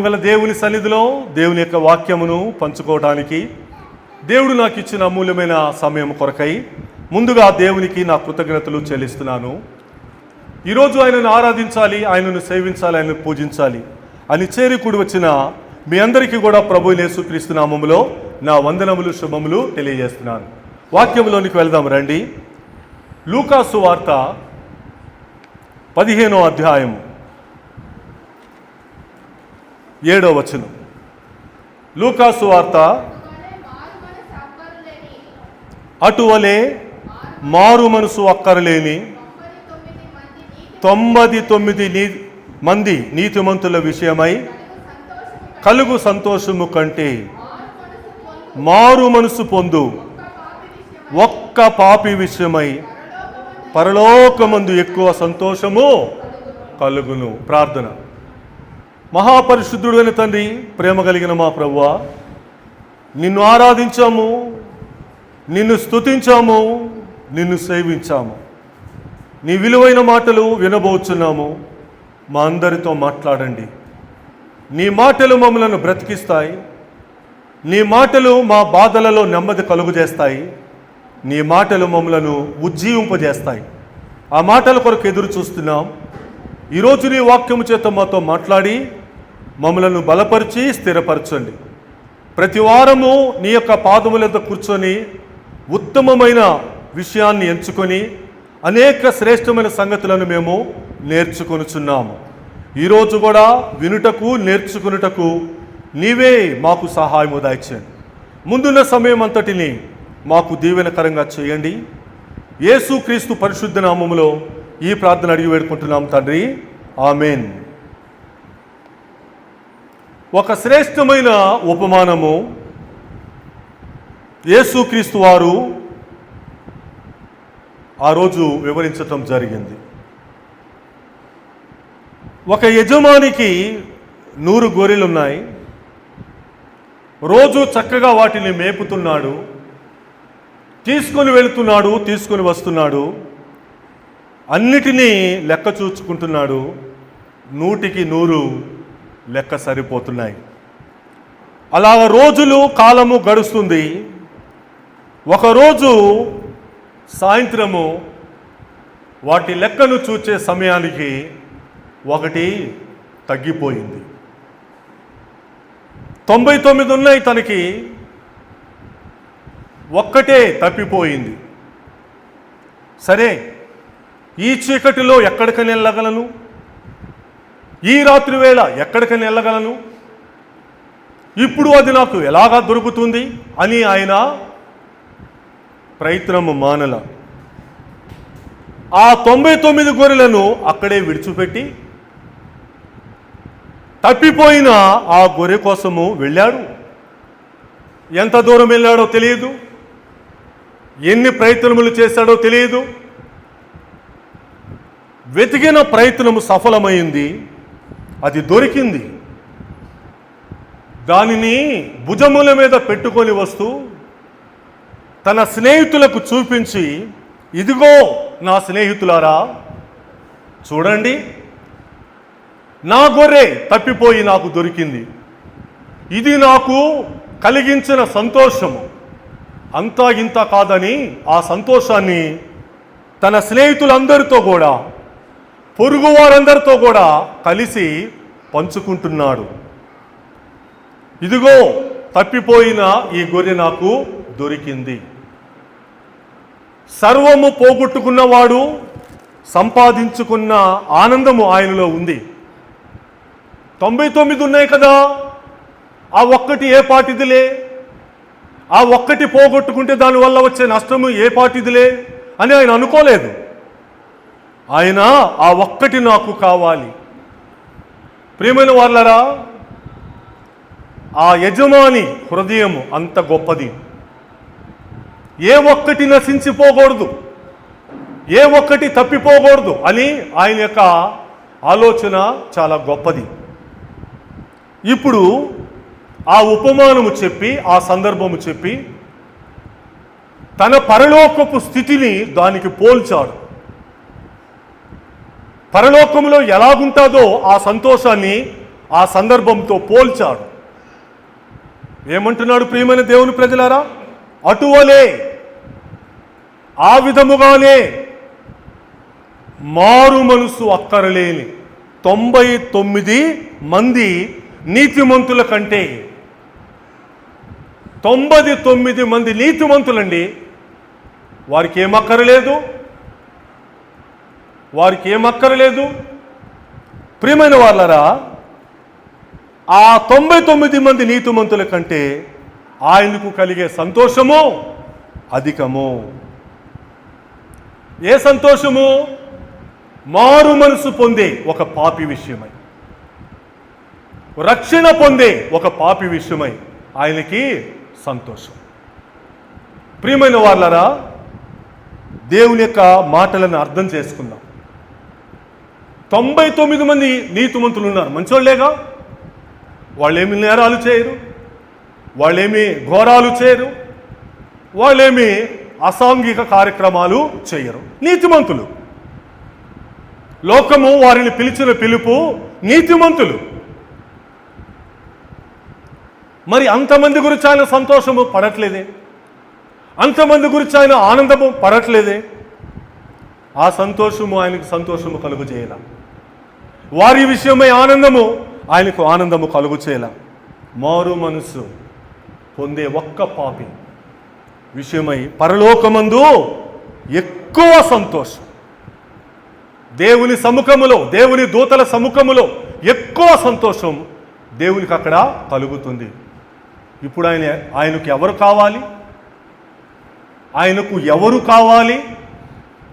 గల దేవుని సన్నిధిలో దేవుని యొక్క వాక్యమును పంచుకోవడానికి దేవుడు నాకు ఇచ్చిన అమూల్యమైన సమయం కొరకై ముందుగా దేవునికి నా కృతజ్ఞతలు చెల్లిస్తున్నాను. ఈరోజు ఆయనను ఆరాధించాలి, ఆయనను సేవించాలి, ఆయనను పూజించాలి అని చేరికూడి వచ్చిన మీ అందరికీ కూడా ప్రభు యేసుక్రీస్తు నామములో నా వందనములు శుభములు తెలియజేస్తున్నాను. వాక్యంలోనికి వెళ్దాం రండి. లూకాసు వార్త 15వ అధ్యాయము 7వ వచనం. లూకాసు వార్త అటువలే మారు మనసు అక్కరలేని 99 మంది నీతిమంతుల విషయమై కలుగు సంతోషము కంటే మారు మనసు పొందు ఒక్క పాపి విషయమై పరలోకమందు ఎక్కువ సంతోషము కలుగును. ప్రార్థన. మహాపరిశుద్ధుడు అయిన తండ్రి, ప్రేమ కలిగిన మా ప్రభువా, నిన్ను ఆరాధించాము, నిన్ను స్తుతించాము, నిన్ను సేవించాము. నీ విలువైన మాటలు వినబోచున్నాము. మా అందరితో మాట్లాడండి. నీ మాటలు మమ్మలను బ్రతికిస్తాయి. నీ మాటలు మా బాధలలో నెమ్మది కలుగజేస్తాయి. నీ మాటలు మమ్మలను ఉజ్జీవింపజేస్తాయి. ఆ మాటల కొరకు ఎదురు చూస్తున్నాం. ఈరోజు నీ వాక్యము చేత మాతో మాట్లాడి మమ్మలను బలపరిచి స్థిరపరచండి. ప్రతి వారము నీ యొక్క పాదముల వద్ద కూర్చొని ఉత్తమమైన విషయాన్ని ఎంచుకొని అనేక శ్రేష్టమైన సంగతులను మేము నేర్చుకొనుచున్నాము. ఈరోజు కూడా వినుటకు నేర్చుకునుటకు నీవే మాకు సహాయము దయచేయండి. ముందున్న సమయం అంతటిని మాకు దీవెనకరంగా చేయండి. యేసుక్రీస్తు పరిశుద్ధ నామములో ఈ ప్రార్థన అడిగి వేడుకుంటున్నాం తండ్రి, ఆమెన్. ఒక శ్రేష్టమైన ఉపమానము యేసుక్రీస్తు వారు ఆ రోజు వివరించటం జరిగింది. ఒక యజమానికి 100 గొర్రెలున్నాయి. రోజు చక్కగా వాటిని మేపుతున్నాడు, తీసుకొని వెళుతున్నాడు, తీసుకొని వస్తున్నాడు, అన్నిటినీ లెక్క చూచుకుంటున్నాడు. 100కి 100 లెక్క సరిపోతున్నాయి. అలాగ రోజులు కాలము గడుస్తుంది. ఒకరోజు సాయంత్రము వాటి లెక్కను చూచే సమయానికి ఒకటి తగ్గిపోయింది. 99 ఉన్నాయి, తనకి ఒక్కటే తప్పిపోయింది. సరే, ఈ చీకటిలో ఎక్కడికని వెళ్ళగలను, ఈ రాత్రి వేళ ఎక్కడికని వెళ్ళగలను, ఇప్పుడు అది నాకు ఎలాగా దొరుకుతుంది అని ఆయన ప్రయత్నము మానల. ఆ 99 గొర్రెలను అక్కడే విడిచిపెట్టి తప్పిపోయిన ఆ గొర్రె కోసము వెళ్ళాడు. ఎంత దూరం వెళ్ళాడో తెలియదు, ఎన్ని ప్రయత్నములు చేశాడో తెలియదు. వెతికిన ప్రయత్నము సఫలమైంది, అది దొరికింది. దానిని భుజముల మీద పెట్టుకొని వస్తూ తన స్నేహితులకు చూపించి, ఇదిగో నా స్నేహితులారా, చూడండి, నా గొర్రె తప్పిపోయి నాకు దొరికింది. ఇది నాకు కలిగించిన సంతోషము అంతా ఇంత కాదని ఆ సంతోషాన్ని తన స్నేహితులందరితో కూడా, పొరుగు వారందరితో కూడా కలిసి పంచుకుంటున్నాడు. ఇదిగో తప్పిపోయిన ఈ గొర్రె నాకు దొరికింది. సర్వము పోగొట్టుకున్నవాడు సంపాదించుకున్న ఆనందము ఆయనలో ఉంది. 99 ఉన్నాయి కదా, ఆ ఒక్కటి ఏ పాటిదిలే, ఆ ఒక్కటి పోగొట్టుకుంటే దానివల్ల వచ్చే నష్టము ఏ పాటిదిలే అని ఆయన అనుకోలేదు. ఆయన ఆ ఒక్కటి నాకు కావాలి. ప్రియమైన వాళ్ళరా, ఆ యజమాని హృదయము అంత గొప్పది. ఏ ఒక్కటి నశించిపోకూడదు, ఏ ఒక్కటి తప్పిపోకూడదు అని ఆయన యొక్క ఆలోచన చాలా గొప్పది. ఇప్పుడు ఆ ఉపమానము చెప్పి, ఆ సందర్భము చెప్పి తన పరలోకపు స్థితిని దానికి పోల్చాడు. పరలోకంలో ఎలాగుంటుందో ఆ సంతోషాన్ని ఆ సందర్భంతో పోల్చాడు. ఏమంటున్నాడు ప్రియమైన దేవుని ప్రజలారా? అటువలే, ఆ విధముగానే మారు మనసు అక్కరలేని 99 మంది నీతిమంతుల కంటే 99 మంది నీతిమంతులండి. వారికి ఏమక్కరలేదు. ప్రియమైన వాళ్ళరా, ఆ 99 మంది నీతిమంతుల కంటే ఆయనకు కలిగే సంతోషము అధికము. ఏ సంతోషము? మారు మనసు పొందే ఒక పాపి విషయమై, రక్షణ పొందే ఒక పాపి విషయమై ఆయనకి సంతోషం. ప్రియమైన వాళ్ళరా, దేవుని యొక్క మాటలను అర్థం చేసుకుందాం. 99 మంది నీతిమంతులు ఉన్నారు, మంచోళ్ళేగా. వాళ్ళేమి నేరాలు చేయరు, వాళ్ళేమి ఘోరాలు చేయరు, వాళ్ళేమి అసాంఘిక కార్యక్రమాలు చేయరు, నీతిమంతులు. లోకము వారిని పిలిచిన పిలుపు నీతిమంతులు. మరి అంతమంది గురించి ఆయన సంతోషము పడట్లేదే? అంతమంది గురించి ఆయన ఆనందము పడట్లేదే? ఆ సంతోషము ఆయనకు సంతోషము కలుగు చేయాల. వారి విషయమై ఆనందము ఆయనకు ఆనందము కలుగు చేయాల. మారు మనసు పొందే ఒక్క పాపి విషయమై పరలోకమందు ఎక్కువ సంతోషం, దేవుని సముఖములో, దేవుని దూతల సముఖములో ఎక్కువ సంతోషం దేవునికి అక్కడ కలుగుతుంది. ఇప్పుడు ఆయనకు ఎవరు కావాలి?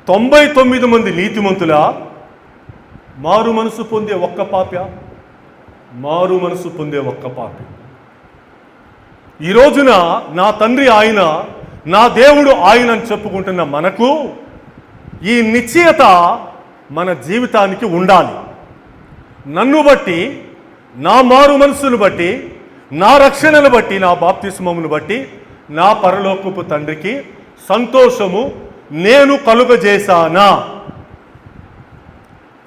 99 మంది నీతిమంతుల, మారు మనసు పొందే ఒక్క పాపి. మారు మనసు పొందే ఒక్క పాపి. ఈ రోజున నా తండ్రి ఆయన, నా దేవుడు ఆయన అని చెప్పుకుంటున్న మనకు ఈ నిశ్చయత మన జీవితానికి ఉండాలి. నన్ను బట్టి, నా మారు మనసును బట్టి, నా రక్షణను బట్టి, నా బాప్తిస్మమును బట్టి నా పరలోకపు తండ్రికి సంతోషము నేను కలుగజేశానా?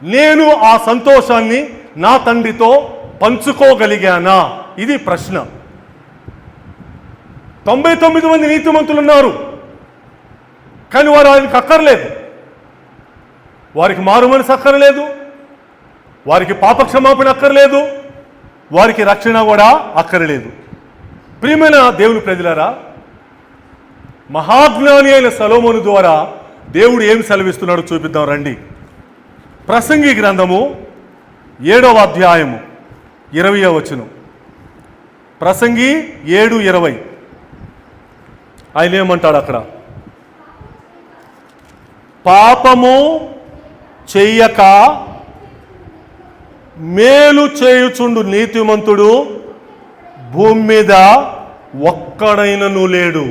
నేను ఆ సంతోషాన్ని నా తండ్రితో పంచుకోగలిగానా? ఇది ప్రశ్న. 99 మంది నీతిమంతులు ఉన్నారు, కానీ వారు ఆయనకు అక్కర్లేదు. వారికి మారు మనసు అక్కర్లేదు, వారికి పాపక్షమాపణ అక్కర్లేదు, వారికి రక్షణ కూడా అక్కర్లేదు. ప్రియమైన దేవుని ప్రజలారా, మహాజ్ఞాని అయిన సొలొమోను ద్వారా దేవుడు ఏం సెలవిస్తున్నాడో చూపిద్దాం రండి. ప్రసంగి గ్రంథము 7వ అధ్యాయము 20వ వచనం. ప్రసంగి 7:20. ఆయన ఏమంటాడు అక్కడ? పాపము చెయ్యక మేలు చేయుచుండు నీతిమంతుడు భూమి మీద ఒక్కడైనను లేడు.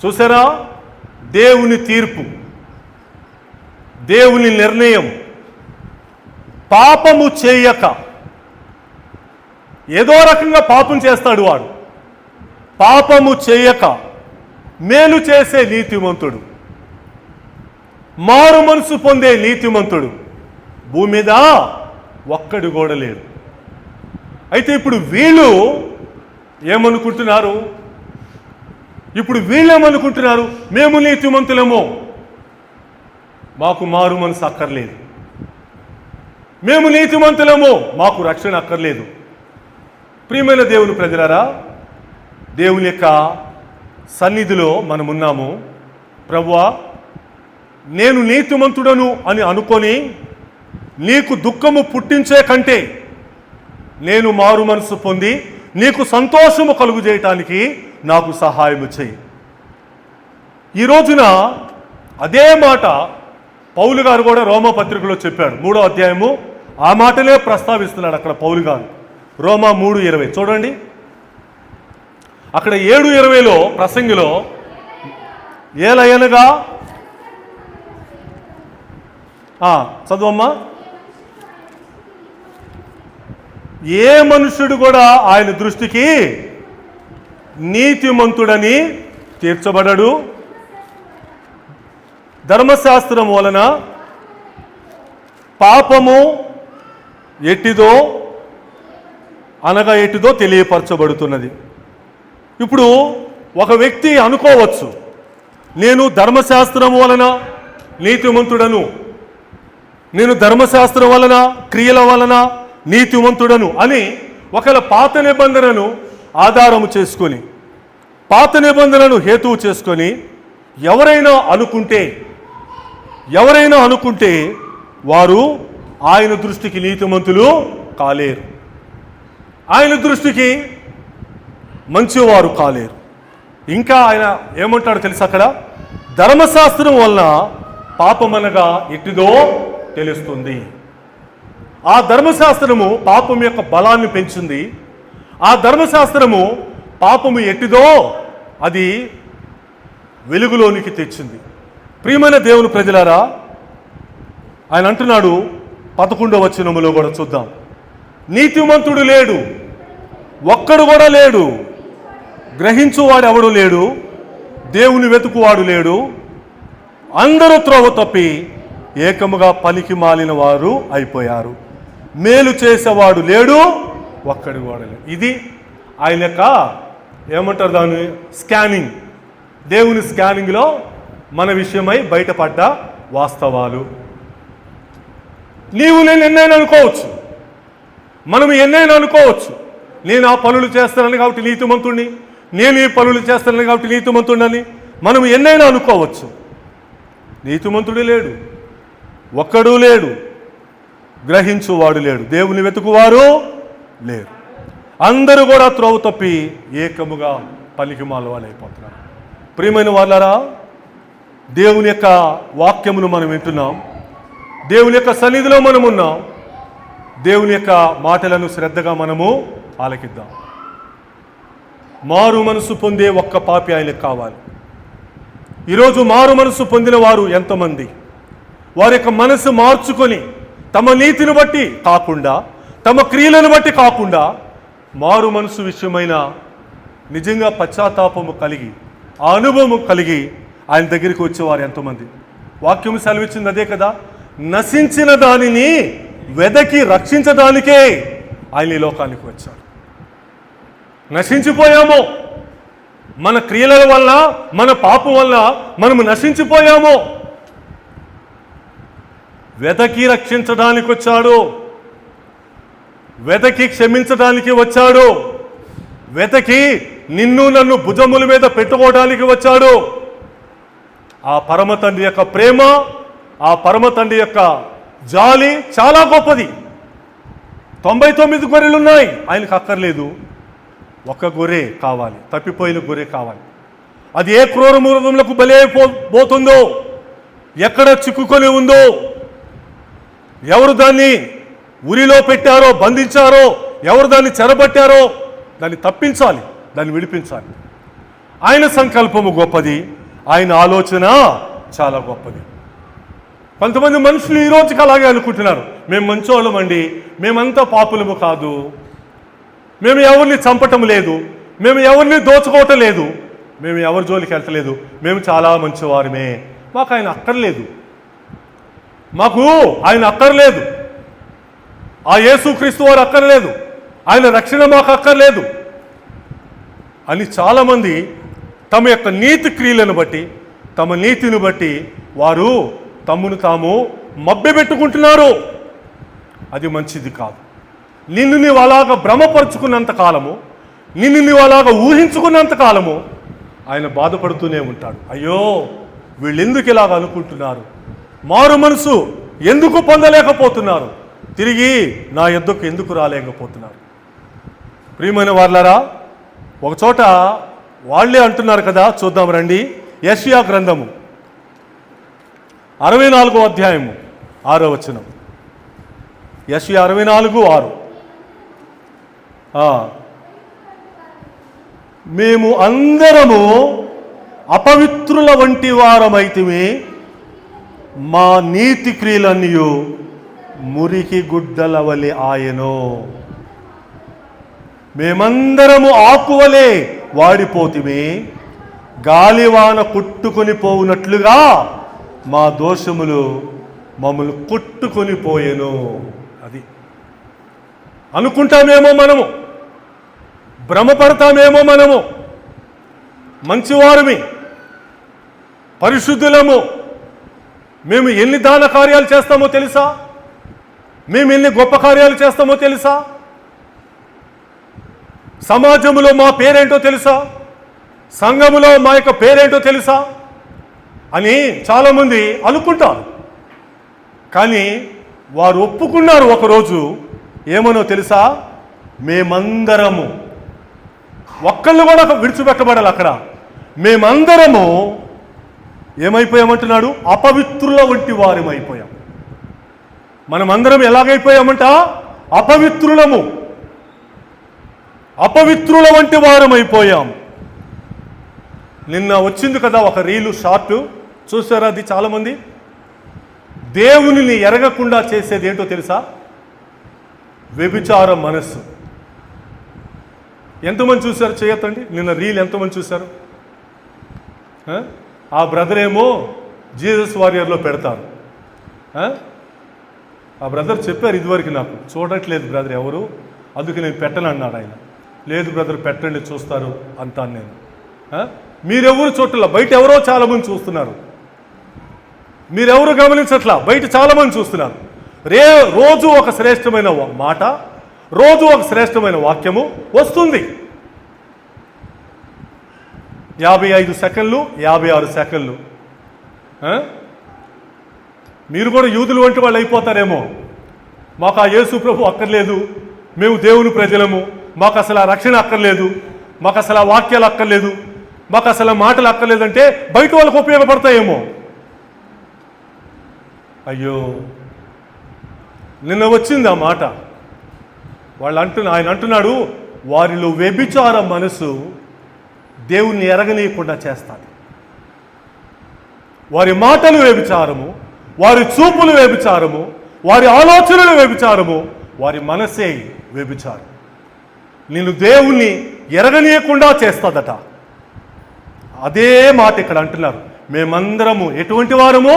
చూసారా? దేవుని తీర్పు, దేవుని నిర్ణయం. పాపము చేయక, ఏదో రకంగా పాపం చేస్తాడు వాడు. పాపము చేయక మేలు చేసే నీతిమంతుడు, మారు మనసు పొందే నీతిమంతుడు భూమి మీద ఒక్కడు కూడా లేడు. అయితే ఇప్పుడు వీళ్ళు ఏమనుకుంటున్నారు? మేము నీతిమంతులమో, మాకు మారు మనసు అక్కర్లేదు. మేము నీతిమంతులమో, మాకు రక్షణ అక్కర్లేదు. ప్రియమైన దేవుని ప్రజలారా, దేవుని యొక్క సన్నిధిలో మనమున్నాము. ప్రభువా, నేను నీతిమంతుడను అని అనుకొని నీకు దుఃఖము పుట్టించే కంటే నేను మారు మనసు పొంది నీకు సంతోషము కలుగు చేయటానికి నాకు సహాయము చేయి. ఈ రోజున అదే మాట పౌలు గారు కూడా రోమాపత్రికలో చెప్పాడు. 3వ అధ్యాయము ఆ మాటలే ప్రస్తావిస్తున్నాడు అక్కడ పౌలు గారు. రోమా 3:20 చూడండి. అక్కడ 7:20లో ప్రసంగిలో ఏలయనగా చదువమ్మా. ఏ మనుష్యుడు కూడా ఆయన దృష్టికి నీతిమంతుడని తీర్చబడడు, ధర్మశాస్త్రం వలన పాపము ఎట్టిదో అనగా ఎట్టిదో తెలియపరచబడుతున్నది. ఇప్పుడు ఒక వ్యక్తి అనుకోవచ్చు, నేను ధర్మశాస్త్రం వలన నీతిమంతుడను, నేను ధర్మశాస్త్రం వలన క్రియల వలన నీతిమంతుడను అని ఒకవేళ పాత నిబంధనను ఆధారము చేసుకొని, పాత నిబంధనను హేతువు చేసుకొని ఎవరైనా అనుకుంటే వారు ఆయన దృష్టికి నీతిమంతులు కాలేరు, ఆయన దృష్టికి మంచివారు కాలేరు. ఇంకా ఆయన ఏమంటాడు తెలుసు, అక్కడ ధర్మశాస్త్రం వలన పాపమనగా ఎట్టిదో తెలుస్తుంది. ఆ ధర్మశాస్త్రము పాపం యొక్క బలాన్ని పెంచింది. ఆ ధర్మశాస్త్రము పాపము ఎట్టిదో అది వెలుగులోనికి తెచ్చింది. ప్రియమైన దేవుని ప్రజలారా, ఆయన అంటున్నాడు 11వ వచనములో కూడా చూద్దాం, నీతిమంతుడు లేడు, ఒక్కడు కూడా లేడు, గ్రహించువాడు ఎవడు లేడు, దేవుని వెతుకువాడు లేడు, అందరూ త్రోవ తప్పి ఏకముగా పనికి మాలిన వారు అయిపోయారు, మేలు చేసేవాడు లేడు, ఒక్కడు కూడా లేడు. ఇది ఆయన యొక్క ఏమంటారు దాన్ని స్కానింగ్, దేవుని స్కానింగ్లో మన విషయమై బయటపడ్డ వాస్తవాలు. నేను ఎన్నైనా అనుకోవచ్చు, మనం ఎన్నైనా అనుకోవచ్చు, నేను ఆ పనులు చేస్తానని కాబట్టి నీతిమంతుడిని, నేను ఈ పనులు చేస్తానని కాబట్టి నీతిమంతుడిని మనం ఎన్నైనా అనుకోవచ్చు. నీతిమంతుడు లేడు, ఒక్కడూ లేడు, గ్రహించువాడు లేడు, దేవుని వెతుకువారు లేరు, అందరూ కూడా త్రోవ తప్పి ఏకముగా పలికిమాల వాళ్ళు అయిపోతున్నారు. ప్రియమైన వాళ్ళారా, దేవుని యొక్క వాక్యమును మనం వింటున్నాం, దేవుని యొక్క సన్నిధిలో మనం ఉన్నాం, దేవుని యొక్క మాటలను శ్రద్ధగా మనము ఆలకిద్దాం. మారు మనసు పొందే ఒక్క పాపి ఆయనకు కావాలి. ఈరోజు మారు మనసు పొందిన వారు ఎంతమంది? వారి యొక్క మనసు మార్చుకొని తమ నీతిని బట్టి కాకుండా, తమ క్రియలను బట్టి కాకుండా, మారు మనసు విషయమైన నిజంగా పశ్చాత్తాపము కలిగి, ఆ అనుభవం కలిగి ఆయన దగ్గరికి వచ్చేవారు ఎంతమంది? వాక్యం సెలవిచ్చింది అదే కదా, నశించిన దానిని వెదకి రక్షించడానికే ఆయన ఈ లోకానికి వచ్చాడు. నశించిపోయామో, మన క్రియల వల్ల, మన పాపం వల్ల మనము నశించిపోయామో, వెదకి రక్షించడానికి వచ్చాడు, వెదకి క్షమించడానికి వచ్చాడు, వెతకి నిన్ను నన్ను భుజముల మీద పెట్టుకోవడానికి వచ్చాడు. ఆ పరమ తండ్రి యొక్క ప్రేమ, ఆ పరమ తండ్రి యొక్క జాలి చాలా గొప్పది. 99 గొర్రెలు ఉన్నాయి, ఆయనకు అక్కర్లేదు, ఒక్క గొర్రె కావాలి, తప్పిపోయిన గొర్రె కావాలి. అది ఏ క్రూర మృగములకు బలైపోతుందో, ఎక్కడ చిక్కుకొని ఉందో, ఎవరు దాన్ని ఉరిలో పెట్టారో, బంధించారో, ఎవరు దాన్ని చెరబట్టారో దాన్ని తప్పించాలి, దాన్ని విడిపించాలి. ఆయన సంకల్పము గొప్పది, ఆయన ఆలోచన చాలా గొప్పది. కొంతమంది మనుషులు ఈ రోజుకి అలాగే అనుకుంటున్నారు, మేము మంచోళ్ళమండి, మేమంతా పాపులము కాదు, మేము ఎవరిని చంపటం లేదు, మేము ఎవరిని దోచుకోవటం లేదు, మేము ఎవరి జోలికి వెళ్ళటలేదు, మేము చాలా మంచివారమే, మాకు ఆయన అక్కర్లేదు, మాకు ఆయన అక్కర్లేదు, ఆ యేసుక్రీస్తు వారు అక్కర్లేదు, ఆయన రక్షణ మాకు అక్కర్లేదు అని చాలామంది తమ యొక్క నీతి క్రియలను బట్టి, తమ నీతిని బట్టి వారు తమ్మును తాము మభ్యపెట్టుకుంటున్నారు. అది మంచిది కాదు. నిన్ను నీవు అలాగా భ్రమపరుచుకున్నంత కాలము, నిన్ను నీవు అలాగా ఊహించుకున్నంత కాలము ఆయన బాధపడుతూనే ఉంటాడు. అయ్యో వీళ్ళెందుకు ఇలాగ అనుకుంటున్నారు, మారు మనసు ఎందుకు పొందలేకపోతున్నారు, తిరిగి నా యొద్దకు ఎందుకు రాలేకపోతున్నారు? ప్రియమైన వాళ్ళారా, ఒకచోట వాళ్ళే అంటున్నారు కదా, చూద్దాం రండి. యెషయా గ్రంథము 64వ అధ్యాయము 6వ వచనం. యెషయా 64:6. మేము అందరము అపవిత్రుల వంటి వారమైతిమి, మా నీతి క్రియలన్నీ మురికి గుడ్డల వలె ఆయనో. మేమందరము ఆకువలే వాడిపోతిమి, గాలివాన కొట్టుకొని పోవునట్లుగా మా దోషములు మమ్మల్ని కొట్టుకొని పోయెను. అది అనుకుంటామేమో మనము, భ్రమపడతామేమో మనము, మంచివారమి, పరిశుద్ధులము, మేము ఎన్ని దాన కార్యాలు చేస్తామో తెలుసా, మేము ఎన్ని గొప్ప కార్యాలు చేస్తామో తెలుసా, సమాజంలో మా పేరేంటో తెలుసా, సంఘములో మా యొక్క పేరేంటో తెలుసా అని చాలామంది అనుకుంటారు. కానీ వారు ఒప్పుకున్నారు ఒకరోజు, ఏమనో తెలుసా, మేమందరము, ఒక్కళ్ళు కూడా విడిచిపెట్టబడాలి అక్కడ, మేమందరము ఏమైపోయామంటున్నాడు, అపవిత్రుల వంటి వారమైపోయాం. మనమందరం ఎలాగైపోయామంట, అపవిత్రులము, అపవిత్రుల వంటి వారమైపోయాం. నిన్న వచ్చింది కదా ఒక రీలు షార్ట్, చూసారా? అది చాలామంది దేవునిని ఎరగకుండా చేసేది ఏంటో తెలుసా, వ్యభిచార మనస్సు. ఎంతమంది చూశారు? చేయొద్దండి. నిన్న రీల్ ఎంతమంది చూశారు? ఆ బ్రదర్ ఏమో జీసస్ వారియర్లో పెడతారు. ఆ బ్రదర్ చెప్పారు ఇదివరకు, నాకు చూడట్లేదు బ్రదర్ ఎవరు, అందుకే నేను పెట్టను అన్నాడు ఆయన. లేదు బ్రదర్ పెట్టండి చూస్తారు అంటాను నేను. మీరెవరు చూడట్లా, బయట ఎవరో చాలామంది చూస్తున్నారు. మీరెవరు గమనించట్లా, బయట చాలామంది చూస్తున్నారు. రోజు ఒక శ్రేష్టమైన మాట, రోజు ఒక శ్రేష్టమైన వాక్యము వస్తుంది. 55 సెకండ్లు, 56 సెకండ్లు. మీరు కూడా యూదులు వంటి వాళ్ళు అయిపోతారేమో. మాకు ఆ యేసు ప్రభు అక్కర్లేదు, మేము దేవుని ప్రజలము, మాకు అసలు ఆ రక్షణ అక్కర్లేదు, మాకు అసలు ఆ వాక్యాలు అక్కర్లేదు, మాకు అసలు మాటలు అక్కర్లేదంటే బయట వాళ్ళకు ఉపయోగపడతాయేమో. అయ్యో, నిన్న వచ్చింది ఆ మాట. ఆయన అంటున్నాడు, వారిలో వ్యభిచార మనసు దేవుణ్ణి ఎరగనీయకుండా చేస్తాడు. వారి మాటలు వ్యభిచారము, వారి చూపులు వ్యభిచారము, వారి ఆలోచనలు వ్యభిచారము, వారి మనసే వ్యభిచారం. నేను దేవుణ్ణి ఎరగనీయకుండా చేస్తాదట. అదే మాట ఇక్కడ అంటున్నారు, మేమందరము ఎటువంటి వారము,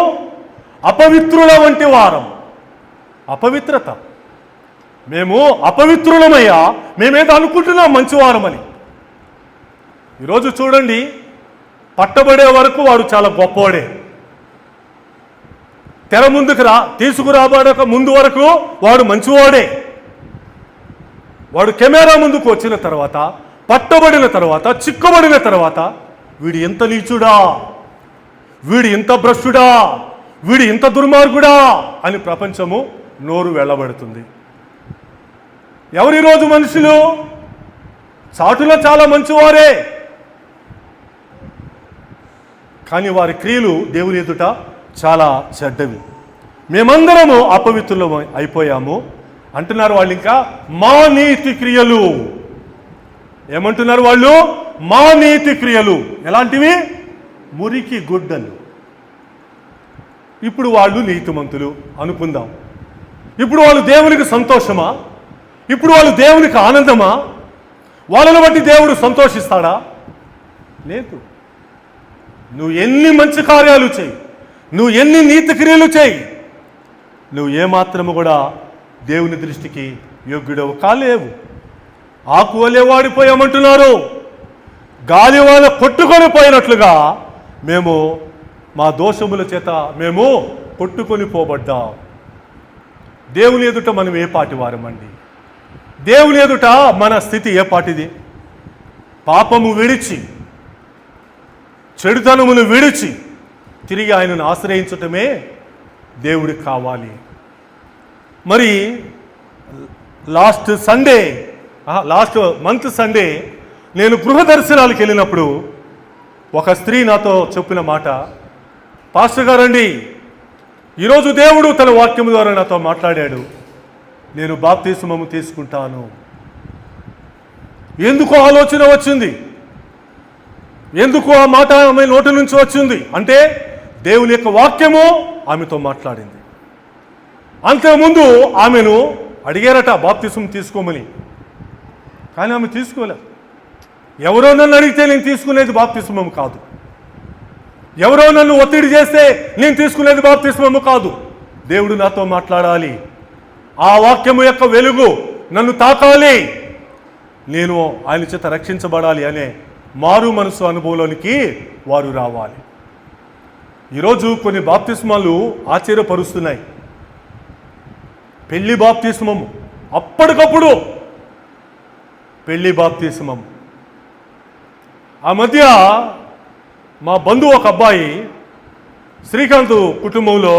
అపవిత్రుల వంటి వారం. అపవిత్రత, మేము అపవిత్రులమయ్యా, మేమేదో అనుకుంటున్నాం మంచివారమని. ఈరోజు చూడండి, పట్టబడే వరకు వాడు చాలా గొప్పవాడే, తెర ముందుకు తీసుకురాబడక ముందు వరకు వాడు మంచివాడే. వాడు కెమెరా ముందుకు వచ్చిన తర్వాత, పట్టబడిన తర్వాత, చిక్కబడిన తర్వాత, వీడు ఎంత నీచుడా, వీడు ఇంత భ్రష్టుడా, వీడు ఇంత దుర్మార్గుడా అని ప్రపంచము నోరు వెళ్ళబడుతుంది. ఎవరి రోజు మనుషులు చాటులో చాలా మంచివారే, కానీ వారి క్రియలు దేవుని ఎదుట చాలా చెడ్డవి. మేమందరము అపవిత్రులం అయిపోయాము అంటున్నారు వాళ్ళు. ఇంకా మా నీతి క్రియలు, ఏమంటున్నారు వాళ్ళు, మా నీతి క్రియలు ఎలాంటివి, మురికి గుడ్డలు. ఇప్పుడు వాళ్ళు నీతిమంతులు అనుకుందాం. ఇప్పుడు వాళ్ళు దేవునికి సంతోషమా? ఇప్పుడు వాళ్ళు దేవునికి ఆనందమా? వాళ్ళని బట్టి దేవుడు సంతోషిస్తాడా? లేదు. నువ్వు ఎన్ని మంచి కార్యాలు చేయి, నువ్వు ఎన్ని నీతి క్రియలు చేయి, నువ్వు ఏమాత్రము కూడా దేవుని దృష్టికి యోగ్యుడవు కాలేవు. ఆకు వలె వాడిపోయామంటున్నారు. గాలి వాళ్ళ కొట్టుకొని పోయినట్లుగా మేము మా దోషముల చేత మేము కొట్టుకొని పోబడ్డాం. దేవుని ఎదుట మనం ఏ పాటి వారమండి? దేవుని ఎదుట మన స్థితి ఏ పాటిది? పాపము విడిచి, చెడుతనమును విడిచి తిరిగి ఆయనను ఆశ్రయించటమే దేవుడికి కావాలి. మరి లాస్ట్ మంత్ సండే నేను గృహ దర్శనాలకు వెళ్ళినప్పుడు ఒక స్త్రీ నాతో చెప్పిన మాట, పాస్టర్ గారండి, ఈరోజు దేవుడు తన వాక్యం ద్వారా నాతో మాట్లాడాడు, నేను బాప్తిస్మము తీసుకుంటాను. ఎందుకు ఆలోచన వచ్చింది? ఎందుకు ఆ మాట ఆమె నోటి నుంచి వచ్చింది అంటే, దేవుని యొక్క వాక్యము ఆమెతో మాట్లాడింది. అంతకుముందు ఆమెను అడిగారట బాప్తిస్మం తీసుకోమని, కానీ ఆమె తీసుకోలేదు. ఎవరో నన్ను అడిగితే నేను తీసుకునేది బాప్తిస్మం కాదు, ఎవరో నన్ను ఒత్తిడి చేస్తే నేను తీసుకునేది బాప్తిస్మము కాదు. దేవుడు నాతో మాట్లాడాలి. ఆ వాక్యము యొక్క వెలుగు నన్ను తాకాలి, నేను ఆయన చేత రక్షించబడాలి అనే మారు మనసు అనుభవంలోనికి వారు రావాలి. ఈరోజు కొన్ని బాప్తిస్మాలు ఆశ్చర్యపరుస్తున్నాయి. పెళ్లి బాప్తిస్మము, అప్పటికప్పుడు పెళ్లి బాప్తిస్మము. ఆ మధ్య మా బంధువు ఒక అబ్బాయి, శ్రీకాంత్ కుటుంబంలో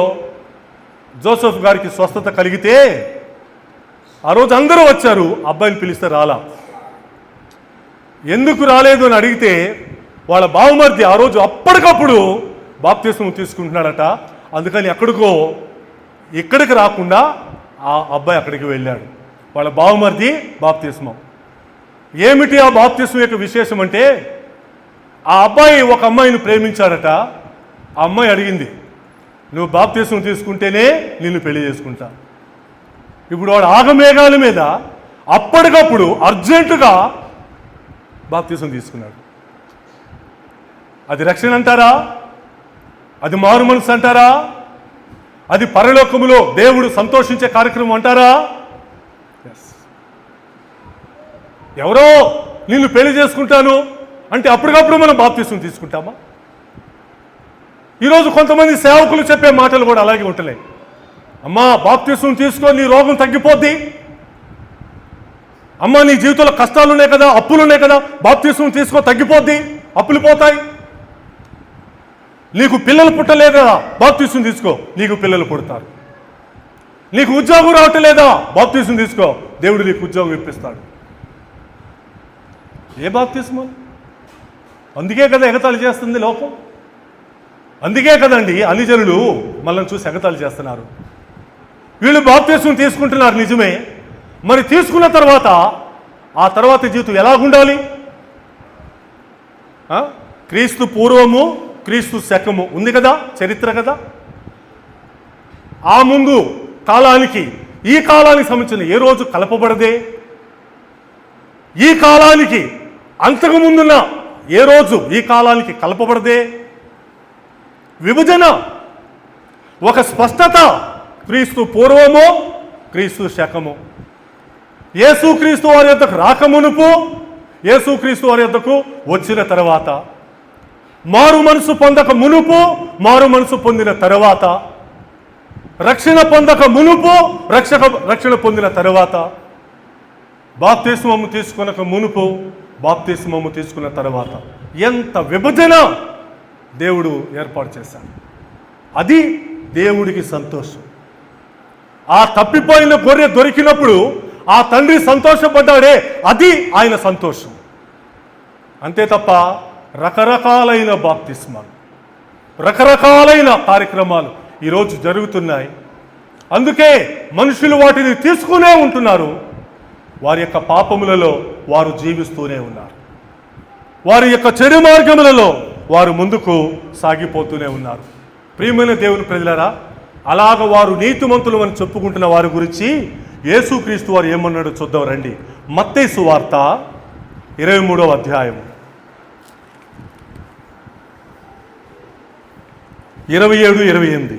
జోసెఫ్ గారికి స్వస్థత కలిగితే ఆ రోజు అందరూ వచ్చారు, అబ్బాయిని పిలిస్తే రాలా. ఎందుకు రాలేదు అని అడిగితే వాళ్ళ బావమర్ది ఆ రోజు అప్పటికప్పుడు బాప్తిస్మం తీసుకుంటున్నాడట. అందుకని ఇక్కడికి రాకుండా ఆ అబ్బాయి అక్కడికి వెళ్ళాడు. వాళ్ళ బావమర్ది బాప్తిస్మం. ఏమిటి ఆ బాప్తిస్మం యొక్క విశేషం అంటే, ఆ అబ్బాయి ఒక అమ్మాయిని ప్రేమించాడట. ఆ అమ్మాయి అడిగింది, నువ్వు బాప్తిస్మం తీసుకుంటేనే నిన్ను పెళ్లి చేసుకుంటా. ఇప్పుడు వాడు ఆగమేఘాల మీద అప్పటికప్పుడు అర్జెంటుగా బాప్తిస్మం తీసుకున్నాడు. అది రక్షణ అంటారా? అది మారు మనసు అంటారా? అది పరలోకములో దేవుడు సంతోషించే కార్యక్రమం అంటారా? ఎవరో నిన్ను పెళ్లి చేసుకుంటాను అంటే అప్పటికప్పుడు మనం బాప్తిస్మం తీసుకుంటామా? ఈరోజు కొంతమంది సేవకులు చెప్పే మాటలు కూడా అలాగే ఉంటున్నాయి. అమ్మా బాప్తిస్మం తీసుకో, నీ రోగం తగ్గిపోద్ది. అమ్మా నీ జీవితంలో కష్టాలు ఉన్నాయి కదా, అప్పులు ఉన్నాయి కదా, బాప్తిస్మం తీసుకో, తగ్గిపోద్ది, అప్పులు పోతాయి. నీకు పిల్లలు పుట్టలేదు కదా, బాప్తిస్మం తీసుకో, నీకు పిల్లలు పుడతారు. నీకు ఉద్యోగం రావటం లేదా, బాప్తిస్మం తీసుకో, దేవుడు నీకు ఉద్యోగం ఇప్పిస్తాడు. ఏ బాప్తిస్మం? అందుకే కదా ఎగతాళి చేస్తుంది లోకం. అందుకే కదండి అన్ని జనులు మనల్ని చూసి ఎగతాళి చేస్తున్నారు. వీళ్ళు బాప్తిస్మం తీసుకుంటున్నారు నిజమే, మరి తీసుకున్న తర్వాత ఆ తర్వాత జీవితం ఎలాగుండాలి? క్రీస్తు పూర్వము క్రీస్తు శకము ఉంది కదా, చరిత్ర కదా. ఆ ముందు కాలానికి ఈ కాలానికి సంబంధించిన ఏ రోజు కలపబడదే, ఈ కాలానికి అంతకుముందున్న ఏ రోజు ఈ కాలానికి కలపబడదే. విభజన, ఒక స్పష్టత, క్రీస్తు పూర్వము క్రీస్తు శకము. యేసుక్రీస్తు వారి యొద్దకు రాకమునుపు, యేసుక్రీస్తు వారి యొద్దకు వచ్చిన తర్వాత, మారు మనసు పొందక మునుపు, మారు మనసు పొందిన తర్వాత, రక్షణ పొందక మునుపు, రక్షణ పొందిన తర్వాత, బాప్తిస్మము తీసుకునక మునుపు, బాప్తిస్మము తీసుకున్న తర్వాత. ఎంత విభజన దేవుడు ఏర్పాటు చేశాడు. అది దేవుడికి సంతోషం. ఆ తప్పిపోయిన గొర్రె దొరికినప్పుడు ఆ తండ్రి సంతోషపడ్డాడే, అది ఆయన సంతోషం. అంతే తప్ప రకరకాలైన బాప్తిస్మాలు, రకరకాలైన కార్యక్రమాలు ఈరోజు జరుగుతున్నాయి. అందుకే మనుషులు వాటిని తీసుకునే ఉంటున్నారు. వారి యొక్క పాపములలో వారు జీవిస్తూనే ఉన్నారు. వారి యొక్క చెడు మార్గములలో వారు ముందుకు సాగిపోతూనే ఉన్నారు. ప్రియమైన దేవుని ప్రజలారా, అలాగ వారు నీతిమంతులు అని చెప్పుకుంటున్న వారి గురించి యేసుక్రీస్తు వారు ఏమన్నాడో చూద్దాం రండి. మత్తయి సువార్త 23వ అధ్యాయం 27-28.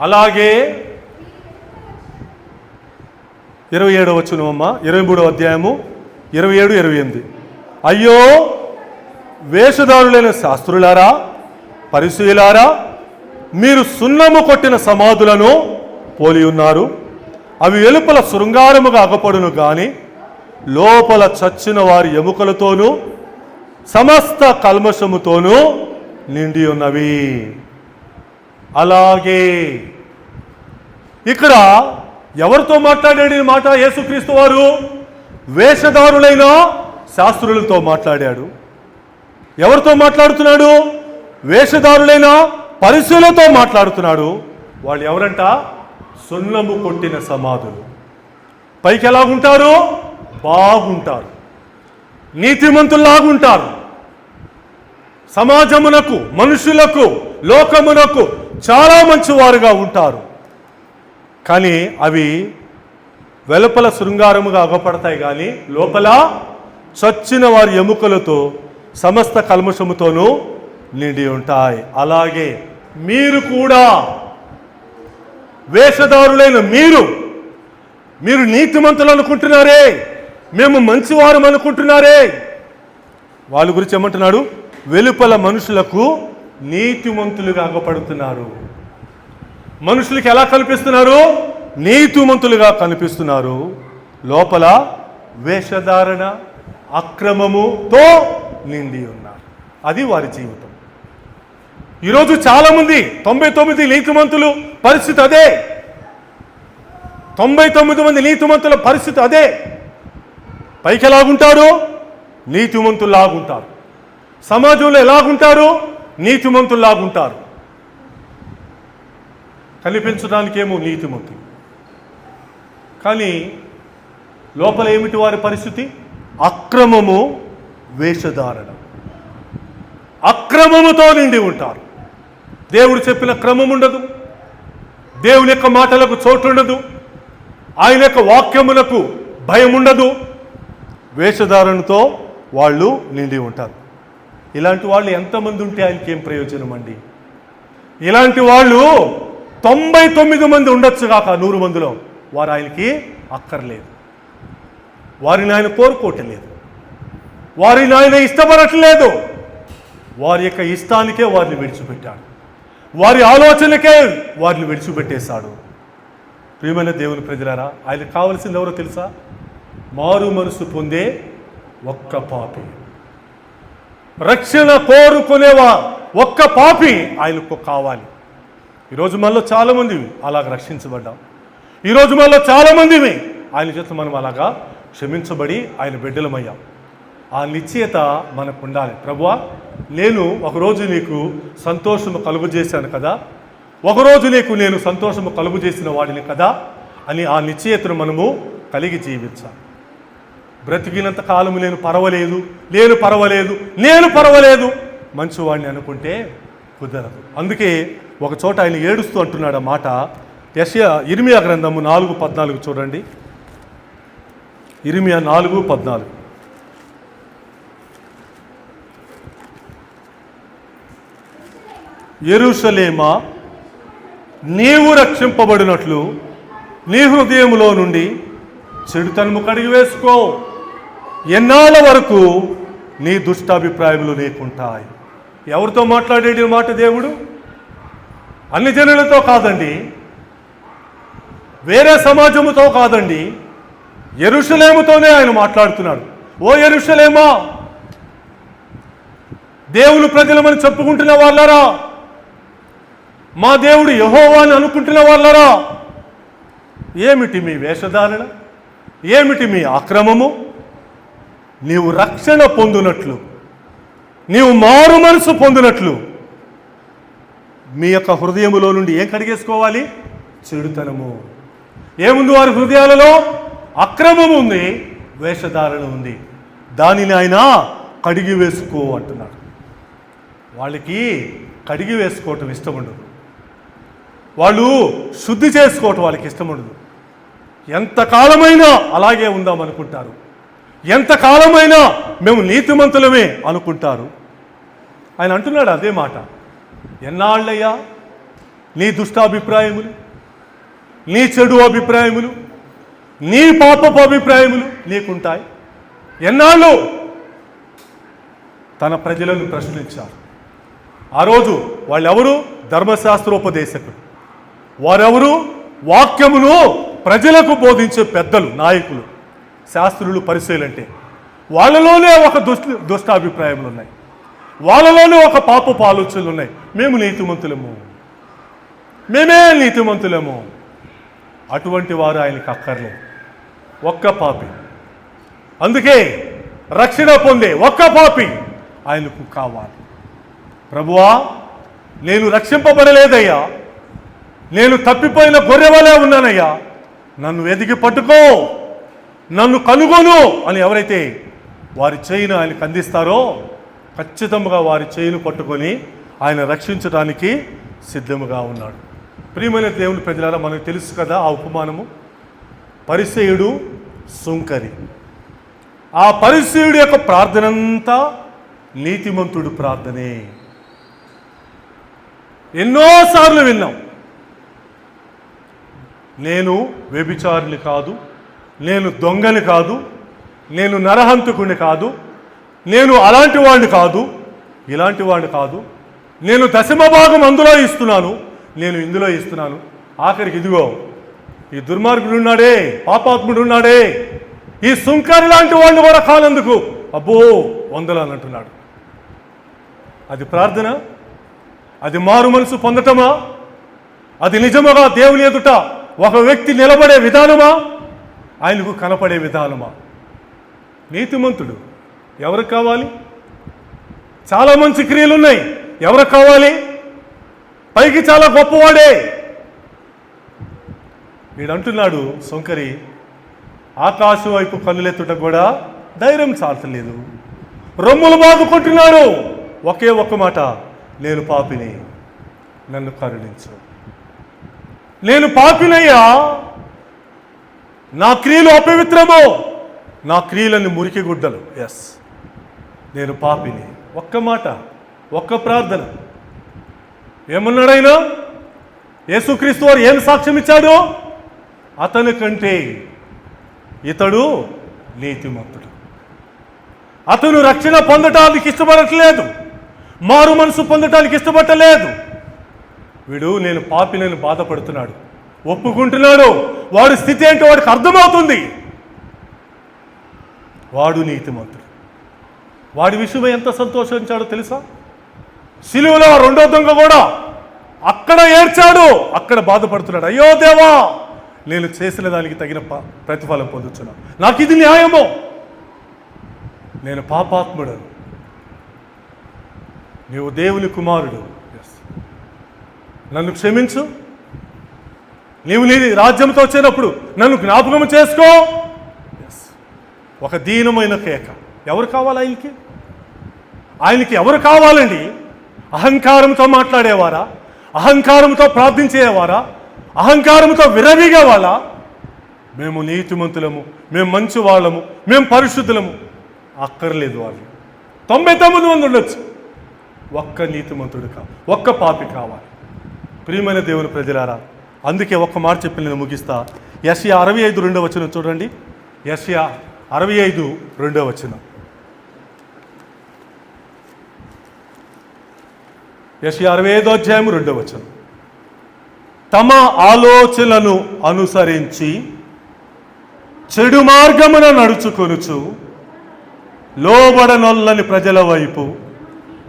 అలాగే 27వ వచనమమ్మ, 23వ అధ్యాయము 27-28. అయ్యో వేషధారులైన శాస్త్రులారా, పరిసయ్యులారా, మీరు సున్నము కొట్టిన సమాధులను పోలి ఉన్నారు. అవి వెలుపల శృంగారముగా అగపడును గాని లోపల చచ్చిన వారి ఎముకలతోనూ సమస్త కల్మషముతోనూ నిండి ఉన్నవి. అలాగే ఇక్కడ ఎవరితో మాట్లాడాడు ఈ మాట? యేసుక్రీస్తు వారు వేషధారులైన శాస్త్రులతో మాట్లాడాడు. ఎవరితో మాట్లాడుతున్నాడు? వేషధారులైన పరిశీలతో మాట్లాడుతున్నాడు. వాళ్ళు ఎవరంట? సున్నము కొట్టిన సమాధులు. పైకి ఎలాగుంటారు? బాగుంటారు, నీతిమంతుల్లాగుంటారు. సమాజమునకు, మనుషులకు, లోకమునకు చాలా మంచివారుగా ఉంటారు. కానీ అవి వెలుపల శృంగారముగా అగపడతాయి, కానీ లోపల చచ్చిన వారి ఎముకలతో సమస్త కల్మషముతోనూ నిండి ఉంటాయి. అలాగే మీరు కూడా, వేషధారులైన మీరు మీరు నీతిమంతులు అనుకుంటున్నారే, మేము మంచివారం అనుకుంటున్నారే. వాళ్ళ గురించి ఏమంటున్నాడు? వెలుపల మనుషులకు నీతిమంతులుగా అగపడుతున్నారు. మనుషులకి ఎలా కనిపిస్తున్నారు? నీతిమంతులుగా కనిపిస్తున్నారు. లోపల వేషధారణ, అక్రమముతో నిండి ఉన్నారు. అది వారి జీవితం. ఈరోజు చాలామంది 99 నీతిమంతులు పరిస్థితి అదే. 99 మంది నీతిమంతుల పరిస్థితి అదే. పైకి ఎలాగుంటారు? నీతిమంతుల్లాగుంటారు. సమాజంలో ఎలాగుంటారు? నీతిమంతుల్లాగుంటారు. కనిపించడానికేమో నీతిమంతులు, కానీ లోపల ఏమిటి వారి పరిస్థితి? అక్రమము, వేషధారణ. అక్రమముతో నిండి ఉంటారు. దేవుడు చెప్పిన క్రమం ఉండదు, దేవుని యొక్క మాటలకు చోటు ఉండదు, ఆయన యొక్క వాక్యములకు భయం ఉండదు. వేషధారణతో వాళ్ళు నిండి ఉంటారు. ఇలాంటి వాళ్ళు ఎంతమంది ఉంటే ఆయనకి ఏం ప్రయోజనం అండి? ఇలాంటి వాళ్ళు 99 మంది ఉండొచ్చు కాక 100 మందిలో, వారు ఆయనకి అక్కర్లేదు. వారిని ఆయన కోరుకోవట్లేదు, వారిని ఆయన ఇష్టపడట్లేదు. వారి యొక్క ఇష్టానికే వారిని విడిచిపెట్టాడు, వారి ఆలోచనకే వారిని విడిచిపెట్టేశాడు. ప్రియమైన దేవుని ప్రజలారా, ఆయనకు కావలసింది ఎవరో తెలుసా? మారు మనసు పొందే ఒక్క పాపి, రక్షణ కోరుకునేవా ఒక్క పాపి ఆయనకు కావాలి. ఈరోజు మనలో చాలామంది అలాగ రక్షించబడ్డాం. ఈరోజు మనలో చాలామంది ఆయన చేత మనం అలాగా క్షమించబడి ఆయన బిడ్డలమయ్యాం. ఆ నిశ్చయత మనకు ఉండాలి. ప్రభువా, నేను ఒకరోజు నీకు సంతోషము కలుగజేశాను కదా, ఒకరోజు నీకు నేను సంతోషము కలుగజేసిన వాడిని కదా అని ఆ నిశ్చయతను మనము కలిగి జీవించాలి. బ్రతికినంత కాలము నేను పర్వాలేదు మంచివాడిని అనుకుంటే కుదరదు. అందుకే ఒక చోట ఆయన ఏడుస్తూ అంటున్నాడు ఆ మాట. ఇర్మియా గ్రంథము 4:14 చూడండి. ఇర్మియా 4:14. యెరూషలేమా, నీవు రక్షింపబడినట్లు నీ హృదయములో నుండి చెడుతనము కడిగి వేసుకో. ఎన్నాళ్ళ వరకు నీ దుష్టాభిప్రాయములు నీకుంటాయి. ఎవరితో మాట్లాడేది మాట దేవుడు? అన్ని జనులతో కాదండి, వేరే సమాజముతో కాదండి, యెరూషలేముతోనే ఆయన మాట్లాడుతున్నాడు. ఓ యెరూషలేమా, దేవుని ప్రజలమని చెప్పుకుంటున్న వాళ్ళరా, మా దేవుడు యెహోవా అని అనుకుంటున్న వాళ్ళరా, ఏమిటి మీ వేషధారణ? ఏమిటి మీ అక్రమము? నీవు రక్షణ పొందినట్లు, నీవు మారు మనసు పొందినట్లు మీ యొక్క హృదయములో నుండి ఏం కడిగేసుకోవాలి? చెడుతనము. ఏముంది వారి హృదయాలలో? అక్రమము ఉంది, వేషధారణ ఉంది. దానిని ఆయన కడిగి వేసుకో అంటున్నాడు. వాళ్ళకి కడిగి వేసుకోవటం ఇష్టం ఉండదు, వాళ్ళు శుద్ధి చేసుకోవటం వాళ్ళకి ఇష్టం ఉండదు. ఎంతకాలమైనా అలాగే ఉందాం అనుకుంటారు, ఎంతకాలమైనా మేము నీతిమంతులమే అనుకుంటారు. ఆయన అంటున్నాడు అదే మాట. ఎన్నాళ్ళయ్యా నీ దుష్టాభిప్రాయములు, నీ చెడు అభిప్రాయములు, నీ పాపపు అభిప్రాయములు నీకుంటాయి? ఎన్నాళ్ళు? తన ప్రజలను ప్రశ్నించారు. ఆ రోజు వాళ్ళెవరు? ధర్మశాస్త్రోపదేశకులు. వారెవరు? వాక్యమును ప్రజలకు బోధించే పెద్దలు, నాయకులు, శాస్త్రులు, పరిశీలంటే వాళ్ళలోనే ఒక దుష్టాభిప్రాయములు ఉన్నాయి, వాళ్ళలోనే ఒక పాపపు ఆలోచనలు ఉన్నాయి. మేము నీతిమంతులము, మేమే నీతిమంతులము. అటువంటి వారు ఆయనకు అక్కర్లేదు. ఒక్క పాపి, అందుకే రక్షణ పొందే ఒక్క పాపి ఆయనకు కావాలి. ప్రభువా, నేను రక్షింపబడలేదయ్యా, నేను తప్పిపోయిన గొర్రెవలే ఉన్నానయ్యా, నన్ను వెతికి పట్టుకో, నన్ను కనుగొను అని ఎవరైతే వారి చేయిను ఆయనకు అందిస్తారో ఖచ్చితంగా వారి చేయిను పట్టుకొని ఆయన రక్షించడానికి సిద్ధముగా ఉన్నాడు. ప్రియమైన దేవుని ప్రజలారా, మనకు తెలుసు కదా ఆ ఉపమానము. పరిసయ్యుడు, సుంకరి. ఆ పరిసయ్యుడి యొక్క ప్రార్థనంతా నీతిమంతుడు ప్రార్థనే. ఎన్నోసార్లు విన్నాం, నేను వ్యభిచారిని కాదు, నేను దొంగని కాదు, నేను నరహంతకుని కాదు, నేను అలాంటి వాడిని కాదు, ఇలాంటి వాడిని కాదు, నేను దశమ భాగం అందులో ఇస్తున్నాను, నేను ఇందులో ఇస్తున్నాను. ఆఖరికి ఇదిగో ఈ దుర్మార్గుడు ఉన్నాడే, పాపాత్ముడు ఉన్నాడే, ఈ సుంకరి లాంటి వాడిని కూడా కానందుకు అబ్బో వందలు అని అంటున్నాడు. అది ప్రార్థన? అది మారు మనసు పొందటమా? అది నిజముగా దేవుని ఎదుట ఒక వ్యక్తి నిలబడే విధానమా? ఆయనకు కనపడే విధానమా? నీతిమంతుడు ఎవరికి కావాలి? చాలా మంచి క్రియలు ఉన్నాయి, ఎవరికి కావాలి? పైకి చాలా గొప్పవాడే. వీడంటున్నాడు సొంకరి, ఆకాశం వైపు కన్నులెత్తుట కూడా ధైర్యం చాలలేదు, రొమ్ములు బాదుకుంటున్నాడు. ఒకే ఒక్క మాట, నేను పాపిని, నన్ను కరుణించు. నేను పాపినయ్యా, నా క్రియలు అపవిత్రము, నా క్రియలని మురికి గుడ్డలు. ఎస్, నేను పాపిని. ఒక్క మాట, ఒక్క ప్రార్థన. ఏమన్నాడైనా? యేసుక్రీస్తు వారు ఏం సాక్ష్యం ఇచ్చాడు? అతని కంటే ఇతడు నీతిమంతుడు. అతను రక్షణ పొందటానికి ఇష్టపడట్లేదు, మారు మనసు పొందటానికి ఇష్టపడలేదు. వీడు నేను పాపినని బాధపడుతున్నాడు, ఒప్పుకుంటున్నాడు. వాడి స్థితి ఏంటో వాడికి అర్థమవుతుంది. వాడు నీతిమంతుడు. వాడి విషయమై ఎంత సంతోషించాడో తెలుసా? సిలువలో రెండో దొంగ కూడా అక్కడ ఏడ్చాడు, అక్కడ బాధపడుతున్నాడు. అయ్యో దేవా, నేను చేసిన దానికి తగిన ప్రతిఫలం పొందుతున్నాను, నాకు ఇది న్యాయమో? నేను పాపాత్ముడను, నీవు దేవుని కుమారుడు, నన్ను క్షమించు, నీవు నీ రాజ్యంతో వచ్చినప్పుడు నన్ను జ్ఞాపకం చేసుకో. ఒక దీనమైన కేక. ఎవరు కావాలి ఆయనకి? ఆయనకి ఎవరు కావాలండి? అహంకారంతో మాట్లాడేవారా? అహంకారంతో ప్రార్థించేవారా? అహంకారంతో విరవీగేవాళ్ళా? మేము నీతిమంతులము, మేము మంచి వాళ్ళము, మేము పరిశుద్ధులము. అక్కర్లేదు. వాళ్ళు 99 మంది ఉండొచ్చు, ఒక్క నీతిమంతుడు కావాలి, ఒక్క పాపి కావాలి. ప్రియమైన దేవుని ప్రజలారా, అందుకే ఒక్క మాట చెప్పి నేను ముగిస్తా. యెషయా 65:2 చూడండి. యెషయా 65:2. యెషయా 65:2. తమ ఆలోచనలను అనుసరించి చెడు మార్గమున నడుచుకొనుచు లోబడనొల్లని ప్రజల వైపు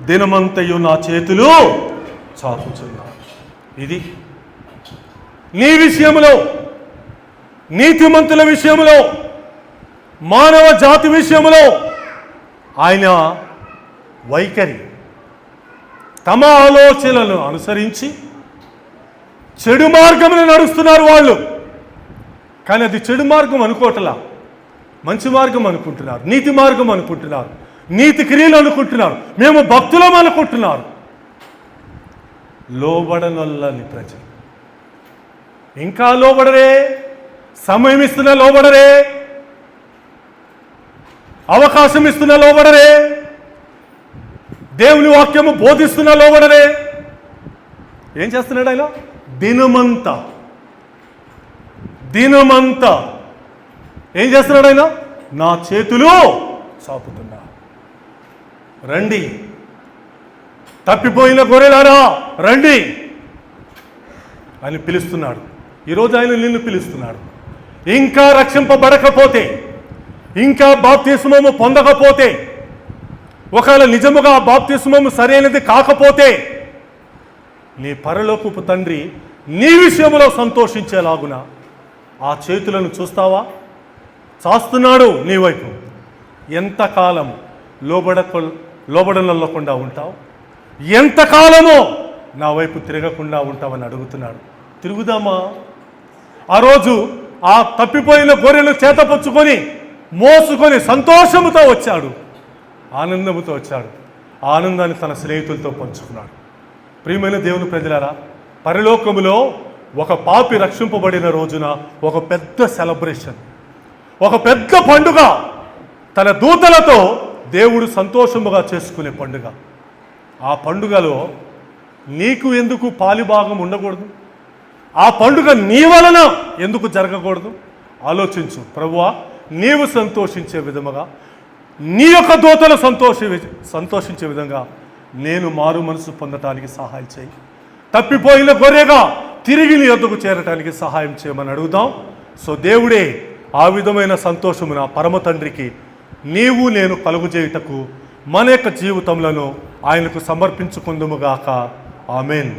దినమంతయు నా చేతులు చాపుచున్నాను. ఇది నీ విషయంలో, నీతిమంతుల విషయంలో, మానవ జాతి విషయంలో ఆయన వైఖరి. తమ ఆలోచనలను అనుసరించి చెడు మార్గమును నడుస్తున్నారు వాళ్ళు. కానీ అది చెడు మార్గం అనుకోవట్లా, మంచి మార్గం అనుకుంటున్నారు, నీతి మార్గం అనుకుంటున్నారు, నీతి క్రియలు అనుకుంటున్నారు, మేము భక్తులం అనుకుంటున్నారు. లోబడనొల్లని ప్రజలు ఇంకా లోబడరే, సమయం ఇస్తున్న లోబడరే, అవకాశం ఇస్తున్న లోబడరే, దేవుని వాక్యము బోధిస్తున్న లోబడరే. ఏం చేస్తున్నాడు ఆయన? దినమంతా ఏం చేస్తున్నాడు ఆయన? నా చేతులు చాపుతున్నా, రండి, తప్పిపోయిన గొర్రెలారా రండి అని పిలుస్తున్నాడు. ఈరోజు ఆయన నిన్ను పిలుస్తున్నాడు. ఇంకా రక్షింపబడకపోతే, ఇంకా బాప్తిస్మము పొందకపోతే, ఒకవేళ నిజముగా బాప్తిస్మము సరైనది కాకపోతే, నీ పరలోకపు తండ్రి నీ విషయంలో సంతోషించేలాగున ఆ చేతులను చూస్తావా? చాస్తున్నాడు నీ వైపు. ఎంతకాలం లోబడనల్లకుండా ఉంటావు? ఎంతకాలమో నా వైపు తిరగకుండా ఉంటావని అడుగుతున్నాడు. తిరుగుదామా? ఆ రోజు ఆ తప్పిపోయిన గొర్రెలు చేతపచ్చుకొని మోసుకొని సంతోషముతో వచ్చాడు, ఆనందముతో వచ్చాడు. ఆనందాన్ని తన స్నేహితులతో పంచుకున్నాడు. ప్రియమైన దేవుని ప్రజలారా, పరలోకములో ఒక పాపి రక్షింపబడిన రోజున ఒక పెద్ద సెలబ్రేషన్, ఒక పెద్ద పండుగ, తన దూతలతో దేవుడు సంతోషముగా చేసుకునే పండుగ. ఆ పండుగలో నీకు ఎందుకు పాలిభాగం ఉండకూడదు? ఆ పండుగ నీ వలన ఎందుకు జరగకూడదు? ఆలోచించు. ప్రభువా, నీవు సంతోషించే విధముగా, నీ యొక్క దూతలు సంతోషించే విధంగా నేను మారు మనసు పొందటానికి సహాయం చేయి. తప్పిపోయిన గొర్రెగా తిరిగి నీ యొద్దకు చేరటానికి సహాయం చేయమని అడుగుదాం. సో దేవుడే ఆ విధమైన సంతోషమున పరమ తండ్రికి నీవు నేను కలుగుచేయుటకు మన యొక్క జీవితములను ఆయనకు సమర్పించుకుందుముగాక. ఆమెన్.